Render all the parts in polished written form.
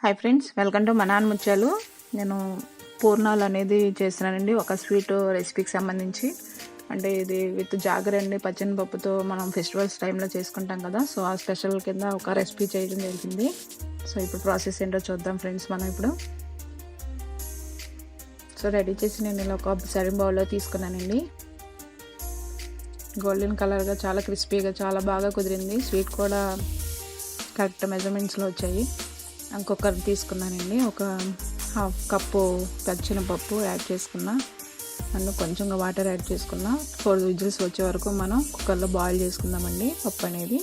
Hi friends, welcome to మన ఆనిముత్యాలు. నేను పూర్ణాలు అనేది చేస్తున్నానండి, ఒక స్వీట్ రెసిపీకి సంబంధించి. అంటే ఇది విత్ జాగరి అండి, పచ్చనిపప్పుతో మనం ఫెస్టివల్స్ టైంలో చేసుకుంటాం కదా. సో ఆ స్పెషల్ కింద ఒక రెసిపీ చేయడం జరిగింది. సో ఇప్పుడు ప్రాసెస్ ఏంటో చూద్దాం ఫ్రెండ్స్ మనం ఇప్పుడు. సో రెడీ చేసి నేను ఇలా ఒక సర్వింగ్ బౌల్లో తీసుకున్నానండి. గోల్డెన్ కలర్గా చాలా క్రిస్పీగా చాలా బాగా కుదిరింది. స్వీట్ కూడా కరెక్ట్ మెజర్మెంట్స్లో వచ్చాయి. కుక్కర్ తీసుకున్నానండి, ఒక హాఫ్ కప్పు పచ్చినపప్పు యాడ్ చేసుకున్నా, అందులో కొంచెంగా వాటర్ యాడ్ చేసుకున్నా. 4 విజిల్స్ వచ్చే వరకు మనం కుక్కర్లో బాయిల్ చేసుకుందామండి పప్పు అనేది.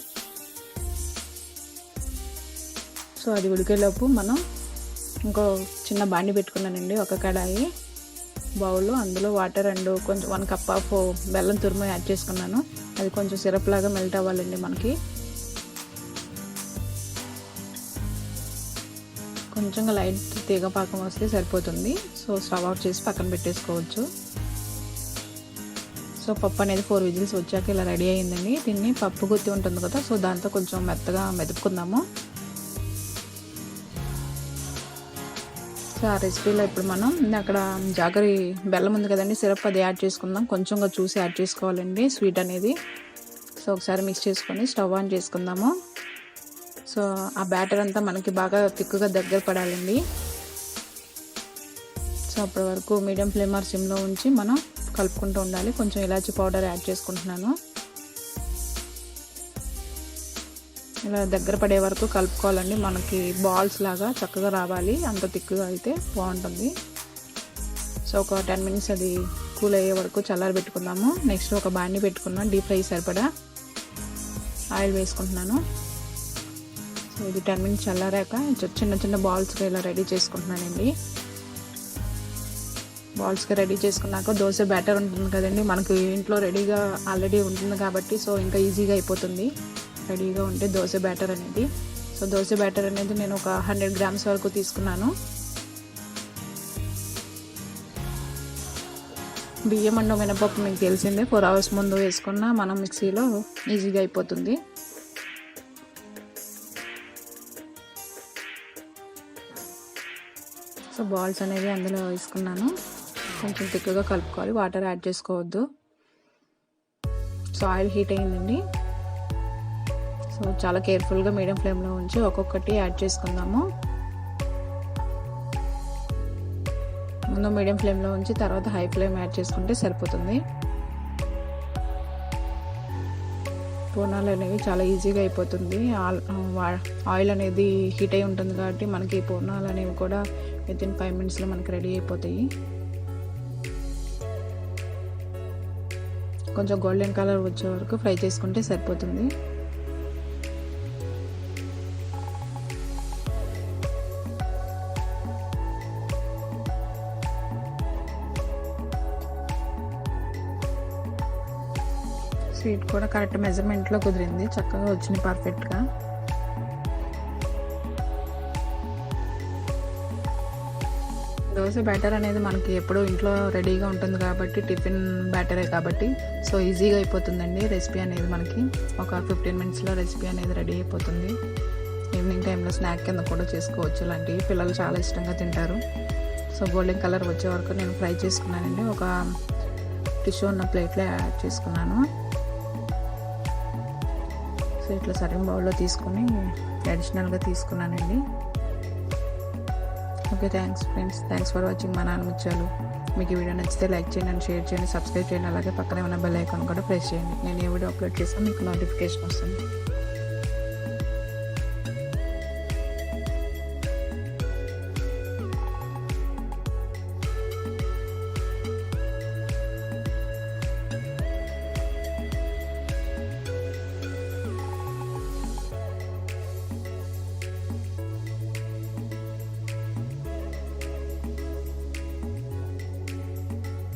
సో అది ఉడికేలోపు మనం ఇంకో చిన్న బాండి పెట్టుకున్నానండి, ఒక కడాయి బౌల్లో. అందులో వాటర్ అండ్ కొంచెం 1 కప్ ఆఫ్ బెల్లం తురుము యాడ్ చేసుకున్నాను. అది కొంచెం సిరప్ లాగా మెల్ట్ అవ్వాలండి మనకి. కొంచెంగా లైట్ తీగ పాకం వస్తే సరిపోతుంది. సో స్టవ్ ఆఫ్ చేసి పక్కన పెట్టేసుకోవచ్చు. సో పప్పు అనేది 4 విజిల్స్ వచ్చాక ఇలా రెడీ అయ్యిందండి. దీన్ని పప్పు గుత్తి ఉంటుంది కదా, సో దాంతో కొంచెం మెత్తగా మెదుపుకుందాము. సో ఆ రెసిపీలో ఇప్పుడు మనం అక్కడ జాగరి బెల్లం ఉంది కదండి, సిరప్ అది యాడ్ చేసుకుందాం. కొంచెంగా చూసి యాడ్ చేసుకోవాలండి స్వీట్ అనేది. సో ఒకసారి మిక్స్ చేసుకొని స్టవ్ ఆన్ చేసుకుందాము. సో ఆ బ్యాటర్ అంతా మనకి బాగా తిక్కుగా దగ్గర పడాలండి. సో అప్పటి వరకు మీడియం ఫ్లేమ్ ఆర్ సిమ్లో ఉంచి మనం కలుపుకుంటూ ఉండాలి. కొంచెం ఇలాచీ పౌడర్ యాడ్ చేసుకుంటున్నాను. ఇలా దగ్గర పడే వరకు కలుపుకోవాలండి. మనకి బాల్స్ లాగా చక్కగా రావాలి, అంత తిక్కుగా అయితే బాగుంటుంది. సో ఒక 10 మినిట్స్ అది కూల్ అయ్యే వరకు చల్లారి పెట్టుకుందాము. నెక్స్ట్ ఒక బాండి పెట్టుకున్నాను, డీప్ ఫ్రై సరిపడా ఆయిల్ వేసుకుంటున్నాను. సో ఇది 10 మినిట్స్ చల్లారాక చిన్న చిన్న బాల్స్గా ఇలా రెడీ చేసుకుంటున్నానండి. బాల్స్గా రెడీ చేసుకున్నాక దోశ బ్యాటర్ ఉంటుంది కదండి, మనకు ఇంట్లో రెడీగా ఆల్రెడీ ఉంటుంది కాబట్టి సో ఇంకా ఈజీగా అయిపోతుంది రెడీగా ఉంటే దోశ బ్యాటర్ అనేది. సో దోశ బ్యాటర్ అనేది నేను ఒక 100 గ్రామ్స్ వరకు తీసుకున్నాను. బియ్యం అండ్ మినపప్పు మీకు తెలిసిందే, 4 అవర్స్ ముందు వేసుకున్న మనం మిక్సీలో ఈజీగా అయిపోతుంది. సో బాల్స్ అనేవి అందులో వేసుకున్నాను. కొంచెం తిక్కుగా కలుపుకోవాలి, వాటర్ యాడ్ చేసుకోవద్దు. సో ఆయిల్ హీట్ అయిందండి. సో చాలా కేర్ఫుల్గా మీడియం ఫ్లేమ్లో ఉంచి ఒక్కొక్కటి యాడ్ చేసుకుందాము. ముందు మీడియం ఫ్లేమ్లో ఉంచి తర్వాత హై ఫ్లేమ్ యాడ్ చేసుకుంటే సరిపోతుంది. పూర్ణాలు అనేవి చాలా ఈజీగా అయిపోతుంది. ఆయిల్ అనేది హీట్ అయి ఉంటుంది కాబట్టి మనకి పూర్ణాలు అనేవి కూడా వితిన్ 5 మినిట్స్లో మనకి రెడీ అయిపోతాయి. కొంచెం గోల్డెన్ కలర్ వచ్చే వరకు ఫ్రై చేసుకుంటే సరిపోతుంది. స్వీట్ కూడా కరెక్ట్ మెజర్మెంట్లో కుదిరింది, చక్కగా వచ్చింది పర్ఫెక్ట్గా. దోశ బ్యాటర్ అనేది మనకి ఎప్పుడూ ఇంట్లో రెడీగా ఉంటుంది కాబట్టి, టిఫిన్ బ్యాటరే కాబట్టి సో ఈజీగా అయిపోతుందండి రెసిపీ అనేది. మనకి ఒక 15 మినిట్స్లో రెసిపీ అనేది రెడీ అయిపోతుంది. ఈవినింగ్ టైంలో స్నాక్ కింద కూడా చేసుకోవచ్చు. ఇలాంటివి పిల్లలు చాలా ఇష్టంగా తింటారు. సో గోల్డెన్ కలర్ వచ్చే వరకు నేను ఫ్రై చేసుకున్నానండి. ఒక టిష్యూ ఉన్న ప్లేట్లో యాడ్ చేసుకున్నాను. సో ఇట్లా సర్వింగ్ బౌల్లో తీసుకొని అడిషనల్గా తీసుకున్నానండి. Okay, thanks friends, thanks for watching మన ఆనిముత్యాలు. మీకు ఈ వీడియో నచ్చితే లైక్ చేయండి, షేర్ చేయండి, సబ్స్క్రైబ్ చేయండి. అలాగే పక్కనే ఉన్న బెల్ ఐకాన్ కూడా ప్రెస్ చేయండి. నేను ఏ వీడియో అప్లోడ్ చేస్తాను మీకు నోటిఫికేషన్ వస్తుంది.